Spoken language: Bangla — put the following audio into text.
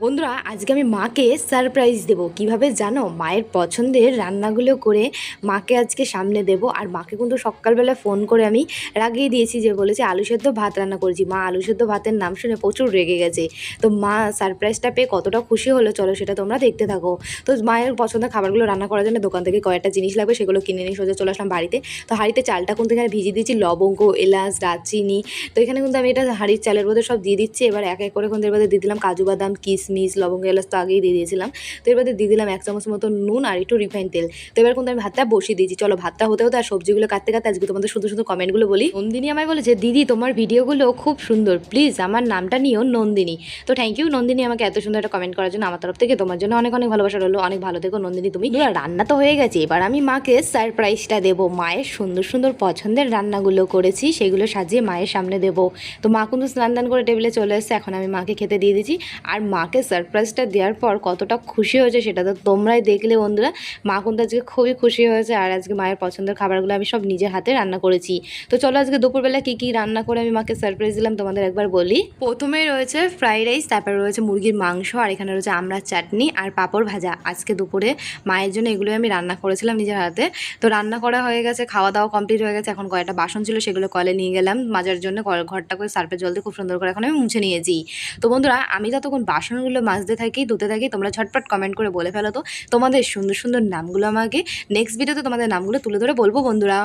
বন্ধুরা আজকে আমি মাকে সারপ্রাইজ দেব কিভাবে জানো, মায়ের পছন্দের রান্নাগুলো করে মাকে আজকে সামনে দেব। আর মাকে কিন্তু সকালবেলা ফোন করে আমি রাগিয়ে দিয়েছি, যে বলেছে আলু সেদ্ধ ভাত রান্না করেছি। মা আলু সেদ্ধ ভাতের নাম শুনে প্রচুর রেগে গেছে। তো মা সারপ্রাইজটা পেয়ে কতটা খুশি হলো চলো সেটা তোমরা দেখতে থাকো। তো মায়ের পছন্দের খাবারগুলো রান্না করার জন্য দোকান থেকে কয়েকটা জিনিস লাগবে, সেগুলো কিনে নিয়ে সোজা চলে আসলাম বাড়িতে। তো হাঁড়িতে চালটা কিন্তু এখানে ভিজিয়ে দিয়েছি, লবঙ্গ, এলাচ, দারচিনি। তো এখানে কিন্তু আমি এটা হাঁড়ির চালের মধ্যে সব দিয়ে দিচ্ছি। এবার এক এক করে কিন্তু এর মধ্যে দিয়ে দিলাম কাজু বাদাম, কিশমিশ, লবঙ্গ, এলাচ তো আগেই দিয়ে দিয়েছিলাম। তো এর মধ্যে দিয়ে দিলাম 1 চামচ মতো নুন আর একটু রিফাইন তেল। তো এবার কিন্তু আমি ভাতটা বসিয়ে দিয়েছি। চলো ভাতটা হতে হতে আর সবজিগুলো কাটতে কাটতে আজকে তোমাদের শুধু শুধু কমেন্টগুলো বলি। নন্দিনী আমায় বলেছে, দিদি তোমার ভিডিওগুলো খুব সুন্দর, প্লিজ আমার নামটা নিও নন্দিনী। তো থ্যাংক ইউ নন্দিনী আমাকে এত সুন্দর একটা কমেন্ট করার জন্য। আমার তরফ থেকে তোমার জন্য অনেক অনেক ভালোবাসা রইলো। অনেক ভালো থেকো নন্দিনী তুমি। রান্না তো হয়ে গেছে, এবার আমি মাকে সারপ্রাইজটা দেবো। মায়ের সুন্দর সুন্দর পছন্দের রান্নাগুলো করেছি, সেগুলো সাজিয়ে মায়ের সামনে দেবো। তো মা কিন্তু স্নান দান করে টেবিলে চলে এসেছে, এখন আমি মাকে খেতে দিয়ে দিচ্ছি। আর মাকে সারপ্রাইজটা দেওয়ার পর কতটা খুশি হয়েছে সেটা তো তোমরাই দেখলে বন্ধুরা। মা কিন্তু আজকে খুবই খুশি হয়েছে। আর আজকে মায়ের পছন্দের খাবারগুলো আমি সব নিজের হাতে রান্না করেছি। তো চলো আজকে দুপুরবেলা কী কী রান্না করে আমি মাকে সারপ্রাইজ দিলাম তোমাদের একবার বলি। প্রথমে রয়েছে ফ্রাইড রাইস, তারপরে রয়েছে মুরগির মাংস, আর এখানে রয়েছে আমড়ার চাটনি আর পাঁপড় ভাজা। আজকে দুপুরে মায়ের জন্য এগুলোই আমি রান্না করেছিলাম নিজের হাতে। তো রান্না করা হয়ে গেছে, খাওয়া দাওয়া কমপ্লিট হয়ে গেছে। এখন কয়েকটা বাসন ছিল সেগুলো কলে নিয়ে গেলাম মাজার জন্য। ঘরটা করে সার্ফের জল দিয়ে খুব সুন্দর করে এখন আমি মুছে নিয়েছি। তো বন্ধুরা আমি ততক্ষণ বাসনগুলো মাজতে থাকি, ধুতে থাকি। তোমরা ঝটপট কমেন্ট করে বলে ফেলো তো তোমাদের সুন্দর সুন্দর নামগুলো আমাকে। নেক্সট ভিডিওতে তোমাদের নামগুলো তুলে ধরে বলবো বন্ধুরা।